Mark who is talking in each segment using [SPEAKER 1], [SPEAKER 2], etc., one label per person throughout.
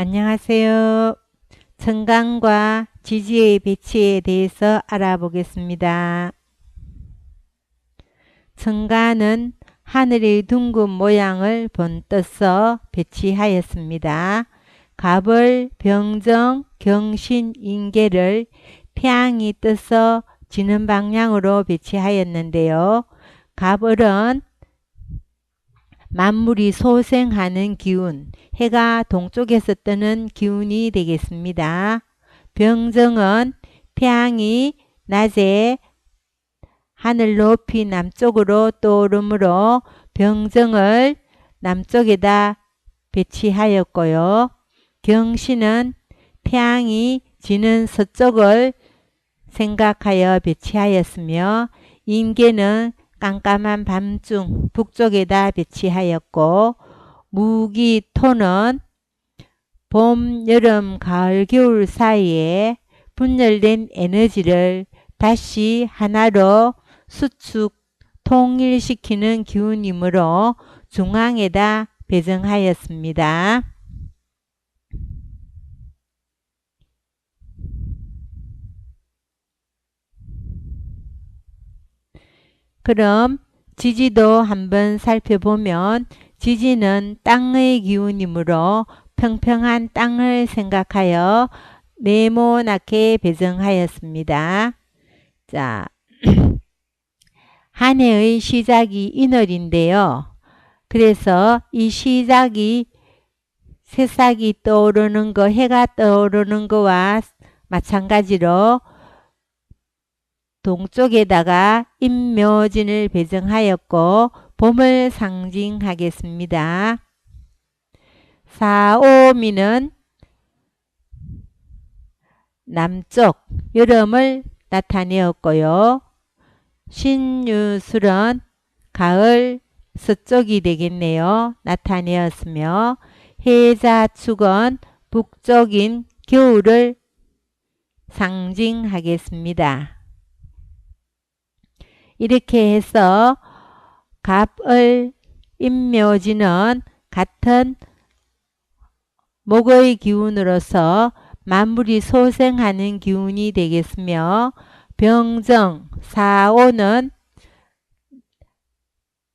[SPEAKER 1] 안녕하세요. 청강과 지지의 배치에 대해서 알아보겠습니다. 청가는 하늘의 둥근 모양을 번떠서 배치하였습니다. 갑을 병정, 경신, 인계를 태양이 떠서 지는 방향으로 배치하였는데요. 갑을은 만물이 소생하는 기운, 해가 동쪽에서 뜨는 기운이 되겠습니다. 병정은 태양이 낮에 하늘 높이 남쪽으로 떠오르므로 병정을 남쪽에다 배치하였고요. 경신은 태양이 지는 서쪽을 생각하여 배치하였으며, 인계는 깜깜한 밤중 북쪽에다 배치하였고, 무기, 토는 봄, 여름, 가을, 겨울 사이에 분열된 에너지를 다시 하나로 수축, 통일시키는 기운이므로 중앙에다 배정하였습니다. 그럼 지지도 한번 살펴보면, 지지는 땅의 기운이므로 평평한 땅을 생각하여 네모나게 배정하였습니다. 자, 한 해의 시작이 인월인데요. 그래서 이 시작이 새싹이 떠오르는 거, 해가 떠오르는 거와 마찬가지로 동쪽에다가 임묘진을 배정하였고 봄을 상징하겠습니다. 사오미는 남쪽, 여름을 나타내었고요. 신유술은 가을, 서쪽이 되겠네요. 나타내었으며, 해자축은 북쪽인 겨울을 상징하겠습니다. 이렇게 해서 갑을, 임묘지는 같은 목의 기운으로서 만물이 소생하는 기운이 되겠으며, 병정, 사오는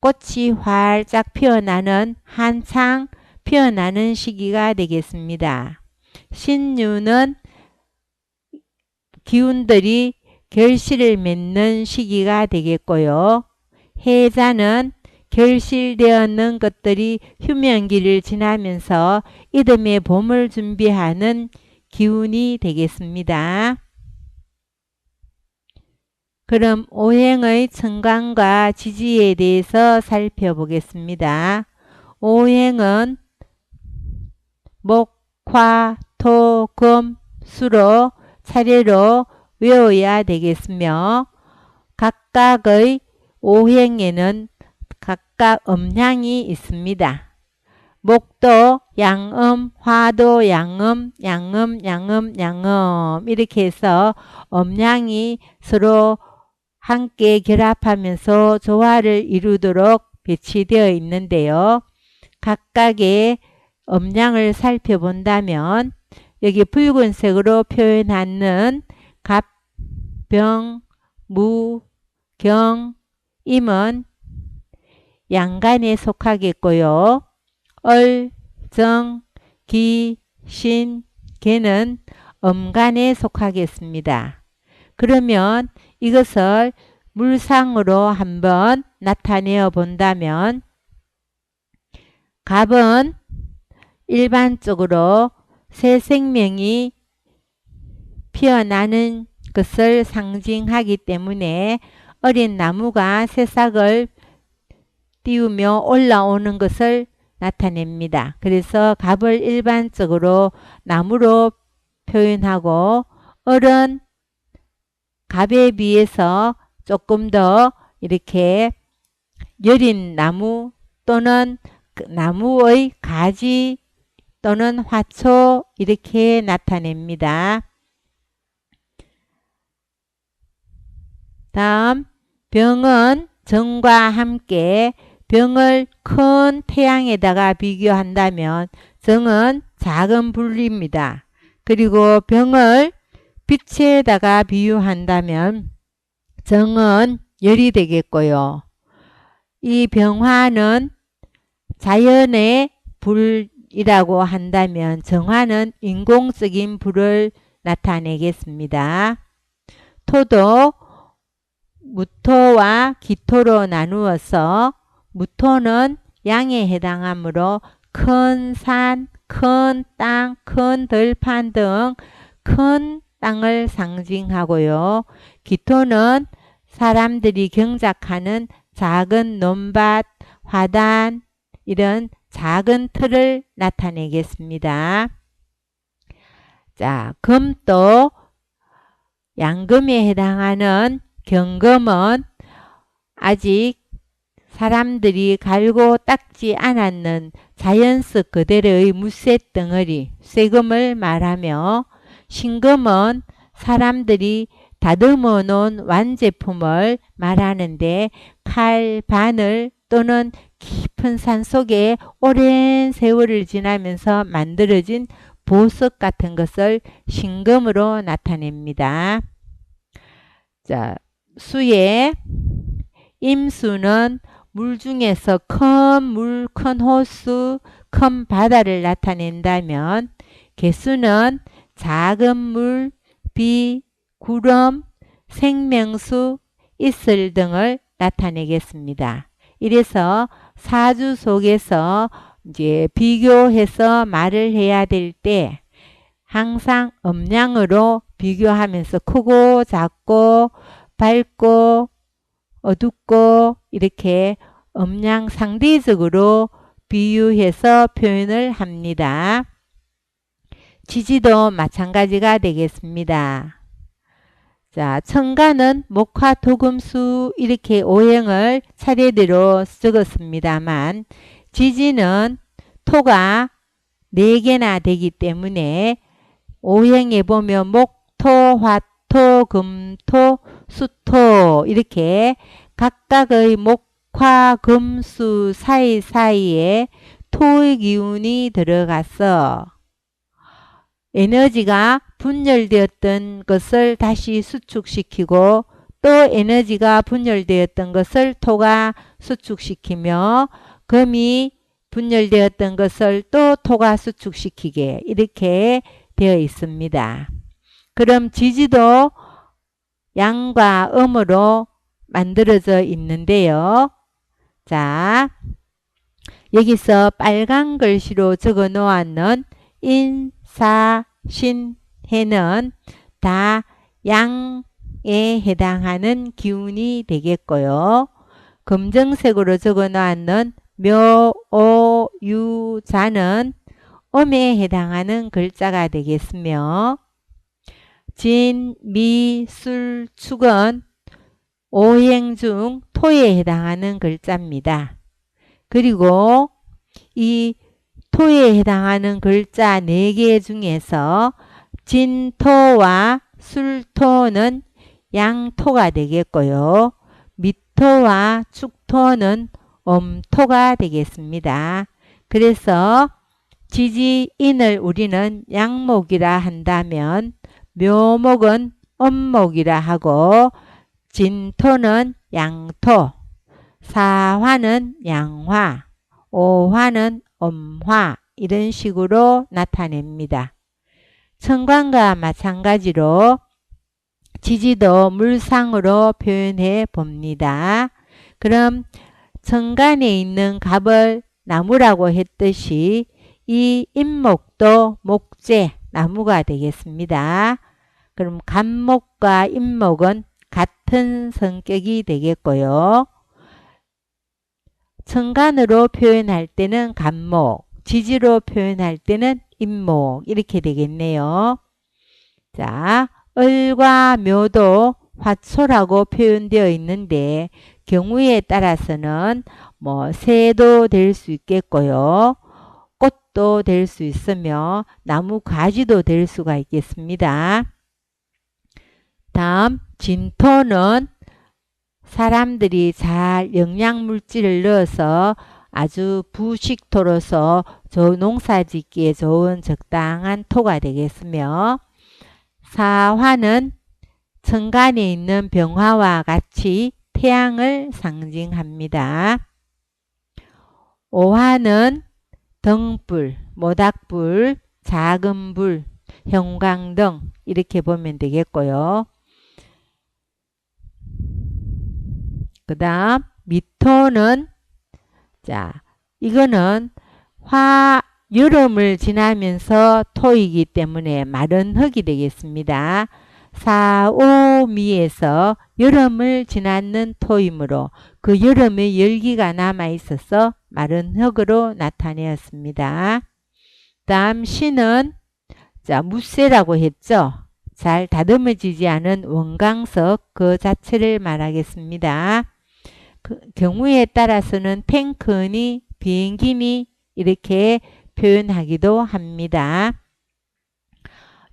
[SPEAKER 1] 꽃이 활짝 피어나는 한창 피어나는 시기가 되겠습니다. 신유는 기운들이 결실을 맺는 시기가 되겠고요. 해자는 결실되었는 것들이 휴면기를 지나면서 이듬해 봄을 준비하는 기운이 되겠습니다. 그럼 오행의 청강과 지지에 대해서 살펴보겠습니다. 오행은 목, 화, 토, 금, 수로 차례로 외워야 되겠으며, 각각의 오행에는 각각 음양이 있습니다. 목도 양음, 화도 양음, 양음, 양음, 양음 이렇게 해서 음양이 서로 함께 결합하면서 조화를 이루도록 배치되어 있는데요. 각각의 음양을 살펴본다면 여기 붉은색으로 표현하는 갑, 병, 무, 경, 임은 양간에 속하겠고요. 을, 정, 기, 신, 개는 음간에 속하겠습니다. 그러면 이것을 물상으로 한번 나타내어 본다면, 갑은 일반적으로 새 생명이 피어나는 것을 상징하기 때문에 어린 나무가 새싹을 띄우며 올라오는 것을 나타냅니다. 그래서 갑을 일반적으로 나무로 표현하고, 을은 갑에 비해서 조금 더 이렇게 여린 나무 또는 나무의 가지 또는 화초 이렇게 나타냅니다. 다음 병은 정과 함께 병을 큰 태양에다가 비교한다면 정은 작은 불입니다. 그리고 병을 빛에다가 비유한다면 정은 열이 되겠고요. 이 병화는 자연의 불이라고 한다면 정화는 인공적인 불을 나타내겠습니다. 토도 무토와 기토로 나누어서 무토는 양에 해당하므로 큰 산, 큰 땅, 큰 들판 등 큰 땅을 상징하고요. 기토는 사람들이 경작하는 작은 논밭, 화단 이런 작은 틀을 나타내겠습니다. 자, 금도 양금에 해당하는 경금은 아직 사람들이 갈고 닦지 않았는 자연석 그대로의 무쇠 덩어리, 쇠금을 말하며 신금은 사람들이 다듬어 놓은 완제품을 말하는데 칼, 바늘 또는 깊은 산 속에 오랜 세월을 지나면서 만들어진 보석 같은 것을 신금으로 나타냅니다. 자, 수의 임수는 물 중에서 큰 물, 큰 호수, 큰 바다를 나타낸다면 개수는 작은 물, 비, 구름, 생명수, 이슬 등을 나타내겠습니다. 이래서 사주 속에서 이제 비교해서 말을 해야 될 때 항상 음량으로 비교하면서 크고 작고 밝고 어둡고 이렇게 음량 상대적으로 비유해서 표현을 합니다. 지지도 마찬가지가 되겠습니다. 자, 천간은 목화, 토금수 이렇게 오행을 차례대로 적었습니다만 지지는 토가 4개나 되기 때문에 오행에 보면 목토, 화토, 금토, 수토 이렇게 각각의 목화, 금수 사이사이에 토의 기운이 들어가서 에너지가 분열되었던 것을 다시 수축시키고 또 에너지가 분열되었던 것을 토가 수축시키며 금이 분열되었던 것을 또 토가 수축시키게 이렇게 되어 있습니다. 그럼 지지도 양과 음으로 만들어져 있는데요. 자, 여기서 빨간 글씨로 적어 놓았는 인, 사, 신, 해는 다 양에 해당하는 기운이 되겠고요. 검정색으로 적어 놓았는 묘, 오, 유, 자는 음에 해당하는 글자가 되겠으며 진, 미, 술, 축은 오행 중 토에 해당하는 글자입니다. 그리고 이 토에 해당하는 글자 4개 중에서 진토와 술토는 양토가 되겠고요. 미토와 축토는 음토가 되겠습니다. 그래서 지지인을 우리는 양목이라 한다면 묘목은 음목이라 하고 진토는 양토, 사화는 양화, 오화는 음화 이런 식으로 나타냅니다. 천간과 마찬가지로 지지도 물상으로 표현해 봅니다. 그럼 천간에 있는 갑을 나무라고 했듯이 이 인목도 목재, 나무가 되겠습니다. 그럼 갑목과 인목은 같은 성격이 되겠고요. 천간으로 표현할 때는 갑목, 지지로 표현할 때는 인목 이렇게 되겠네요. 자, 을과 묘도 화초라고 표현되어 있는데 경우에 따라서는 뭐 새도 될 수 있겠고요. 꽃도 될 수 있으며 나무 가지도 될 수가 있겠습니다. 다음 진토는 사람들이 잘 영양물질을 넣어서 아주 부식토로서 농사짓기에 좋은 적당한 토가 되겠으며, 사화는 천간에 있는 병화와 같이 태양을 상징합니다. 오화는 등불, 모닥불, 작은 불, 형광등 이렇게 보면 되겠고요. 그 다음 미토는, 자, 이거는 여름을 지나면서 토이기 때문에 마른 흙이 되겠습니다. 사오미에서 여름을 지났는 토이므로 그 여름에 열기가 남아 있어서 마른 흙으로 나타내었습니다. 다음 시는, 자, 무쇠라고 했죠. 잘 다듬어지지 않은 원광석 그 자체를 말하겠습니다. 그 경우에 따라서는 탱크니 비행기니 이렇게 표현하기도 합니다.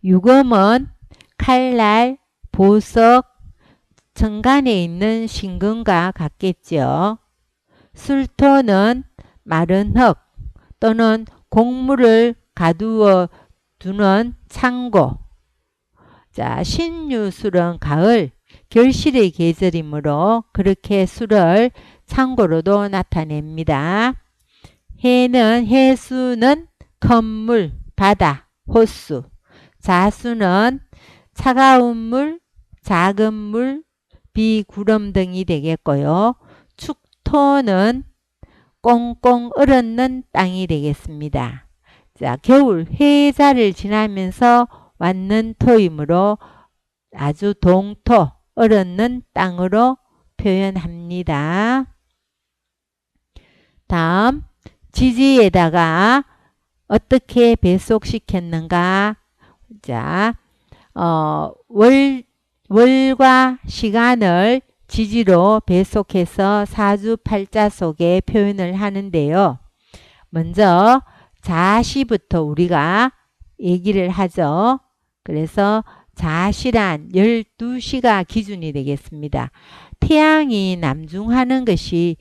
[SPEAKER 1] 유금은 칼날, 보석, 천간에 있는 신금과 같겠죠. 술토는 마른 흙 또는 곡물을 가두어 두는 창고. 자, 신유술은 가을, 결실의 계절이므로 그렇게 술을 창고로도 나타냅니다. 해수는 큰 물, 바다, 호수. 자수는 차가운 물, 작은 물, 비, 구름 등이 되겠고요. 축토는 꽁꽁 얼었는 땅이 되겠습니다. 자, 겨울 해자를 지나면서 왔는 토이므로 아주 동토, 얼었는 땅으로 표현합니다. 다음 지지에다가 어떻게 배속시켰는가? 자, 월과 시간을 지지로 배속해서 사주팔자 속에 표현을 하는데요. 먼저 자시부터 우리가 얘기를 하죠. 그래서 자시란 12시가 기준이 되겠습니다. 태양이 남중하는 것이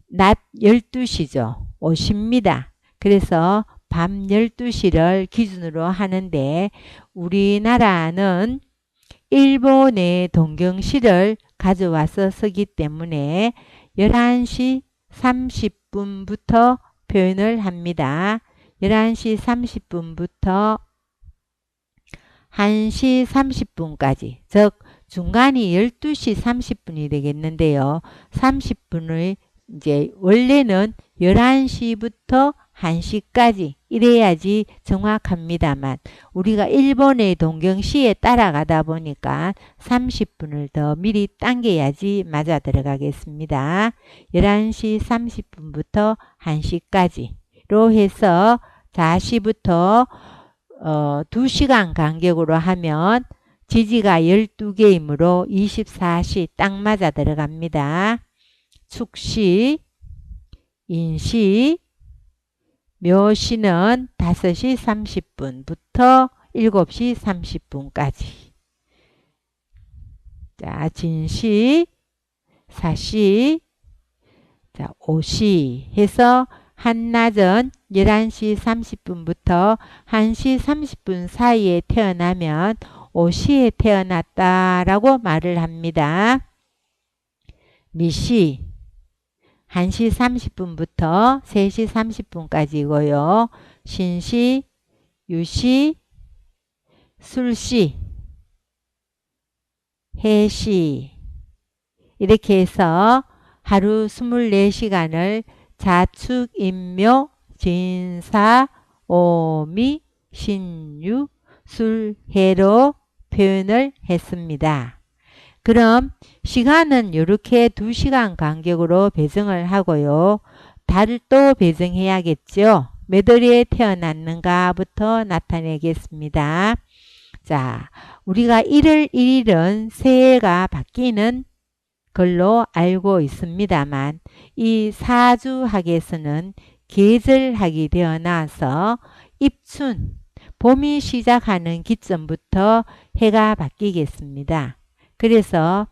[SPEAKER 1] 낮 12시죠. 50입니다. 그래서 밤 12시를 기준으로 하는데 우리나라는 일본의 동경시를 가져와서 쓰기 때문에 11시 30분부터 표현을 합니다. 11시 30분부터 1시 30분까지, 즉 중간이 12시 30분이 되겠는데요. 30분을 이제 원래는 11시부터 1시까지 이래야지 정확합니다만 우리가 일본의 동경시에 따라가다 보니까 30분을 더 미리 당겨야지 맞아 들어가겠습니다. 11시 30분부터 1시까지로 해서 자시부터 2시간 간격으로 하면 지지가 12개이므로 24시 딱 맞아 들어갑니다. 축시, 인시, 묘시는 5시 30분부터 7시 30분까지. 자, 진시, 사시, 자, 오시 해서 한낮은 11시 30분부터 1시 30분 사이에 태어나면 오시에 태어났다라고 말을 합니다. 미시 1시 30분부터 3시 30분까지고요. 신시, 유시, 술시, 해시 이렇게 해서 하루 24시간을 자축, 인묘, 진사, 오미, 신유, 술, 해로 표현을 했습니다. 그럼 시간은 이렇게 2시간 간격으로 배정을 하고요. 달을 또 배정해야겠죠. 몇 월에 태어났는가부터 나타내겠습니다. 자, 우리가 1월 1일은 새해가 바뀌는 걸로 알고 있습니다만 이 사주학에서는 계절학이 되어나서 입춘, 봄이 시작하는 기점부터 해가 바뀌겠습니다. 그래서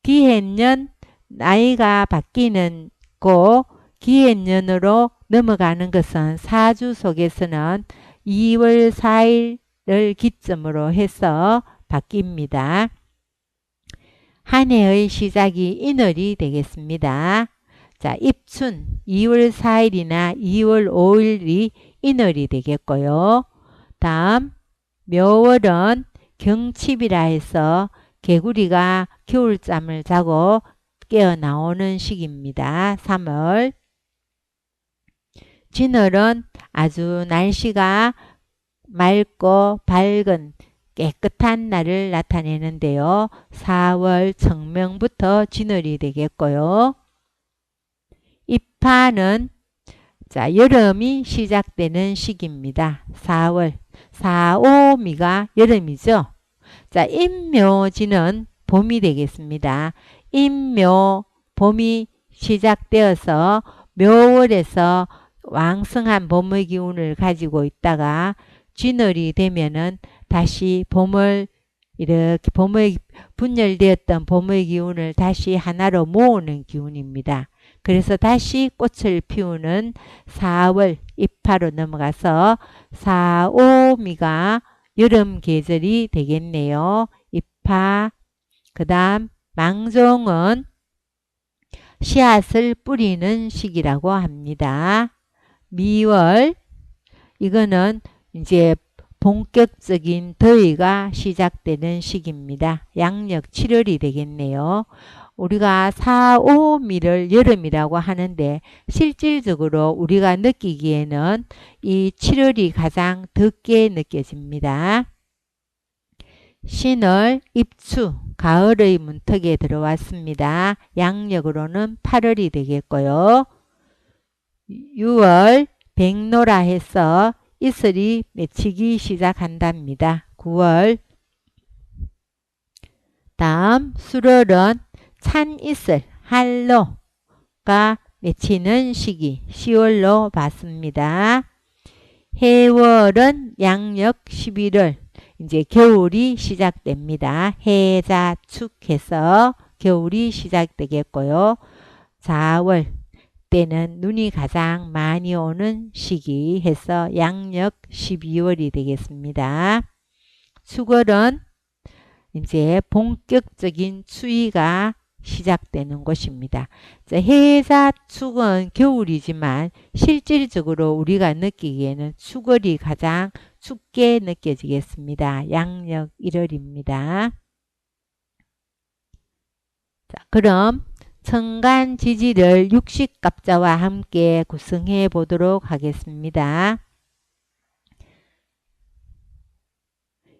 [SPEAKER 1] 기해년 나이가 바뀌는 고 기해년으로 넘어가는 것은 사주 속에서는 2월 4일을 기점으로 해서 바뀝니다. 한 해의 시작이 인월이 되겠습니다. 자, 입춘 2월 4일이나 2월 5일이 인월이 되겠고요. 다음 묘월은 경칩이라 해서 개구리가 겨울잠을 자고 깨어나오는 시기입니다. 3월. 진월은 아주 날씨가 맑고 밝은 깨끗한 날을 나타내는데요. 4월 청명부터 진월이 되겠고요. 입하는 자, 여름이 시작되는 시기입니다. 4월. 4, 5미가 여름이죠. 자, 임묘지는 봄이 되겠습니다. 임묘, 봄이 시작되어서 묘월에서 왕성한 봄의 기운을 가지고 있다가 진월이 되면은 다시 봄을 이렇게 봄의 분열되었던 봄의 기운을 다시 하나로 모으는 기운입니다. 그래서 다시 꽃을 피우는 4월 입하로 넘어가서 4, 5미가 여름 계절이 되겠네요. 입하. 그 다음 망종은 씨앗을 뿌리는 시기라고 합니다. 미월, 이거는 이제 본격적인 더위가 시작되는 시기입니다. 양력 7월이 되겠네요. 우리가 4, 5미를 여름이라고 하는데 실질적으로 우리가 느끼기에는 이 7월이 가장 덥게 느껴집니다. 신월, 입추, 가을의 문턱에 들어왔습니다. 양력으로는 8월이 되겠고요. 6월, 백로라 해서 이슬이 맺히기 시작한답니다. 9월. 다음 술월은 찬 이슬, 한로가 맺히는 시기 10월로 봤습니다. 해월은 양력 11월, 이제 겨울이 시작됩니다. 해자축해서 겨울이 시작되겠고요. 4월 때는 눈이 가장 많이 오는 시기 해서 양력 12월이 되겠습니다. 축월은 이제 본격적인 추위가 시작되는 곳입니다. 해자축은 겨울이지만 실질적으로 우리가 느끼기에는 축월이 가장 춥게 느껴지겠습니다. 양력 1월입니다. 자, 그럼 천간지지를 육식갑자와 함께 구성해 보도록 하겠습니다.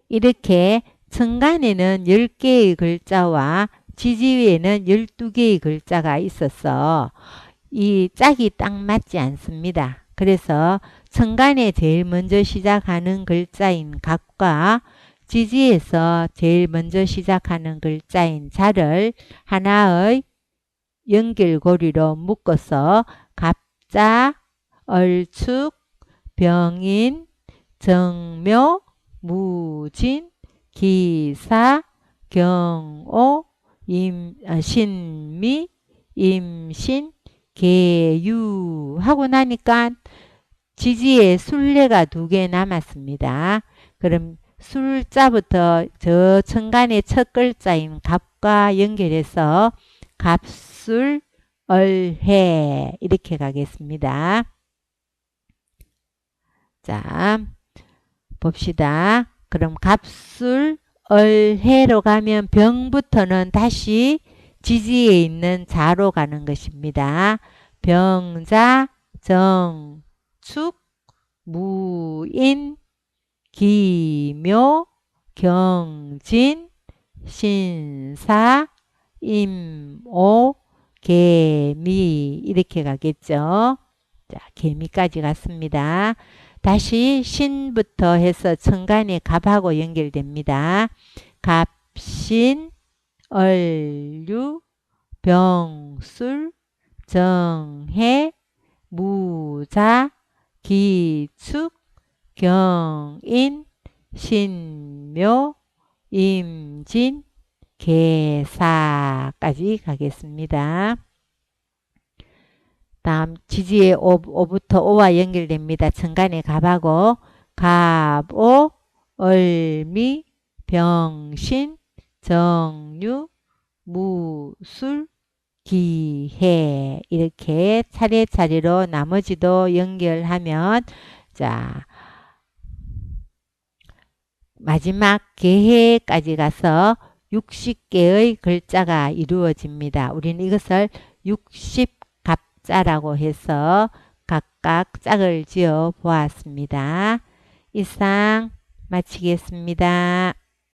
[SPEAKER 1] 이렇게 천간에는 10개의 글자와 지지위에는 12개의 글자가 있어서 이 짝이 딱 맞지 않습니다. 그래서 천간에 제일 먼저 시작하는 글자인 갑과 지지에서 제일 먼저 시작하는 글자인 자를 하나의 연결고리로 묶어서 갑자, 얼축, 병인, 정묘, 무진, 기사, 경오, 신미, 임신, 계유 하고 나니까 지지에 술래가 2개 남았습니다. 그럼 술자부터 저 천간의 첫 글자인 갑과 연결해서 갑술, 얼해 이렇게 가겠습니다. 자, 봅시다. 그럼 갑술, 얼해로 가면 병부터는 다시 지지에 있는 자로 가는 것입니다. 병자, 정, 축, 무인, 기묘, 경진, 신사, 임오, 개미 이렇게 가겠죠. 자, 개미까지 갔습니다. 다시 신부터 해서 천간에 갑하고 연결됩니다. 갑신, 얼류, 병술, 정해, 무자, 기축, 경인, 신묘, 임진, 계사까지 가겠습니다. 다음 지지의 오부터 오와 연결됩니다. 천간에 갑하고 갑오, 을미, 병신, 정유, 무술, 기해 이렇게 차례차례로 나머지도 연결하면 자 마지막 개해까지 가서 60개의 글자가 이루어집니다. 우리는 이것을 60갑자라고 해서 각각 짝을 지어 보았습니다. 이상 마치겠습니다.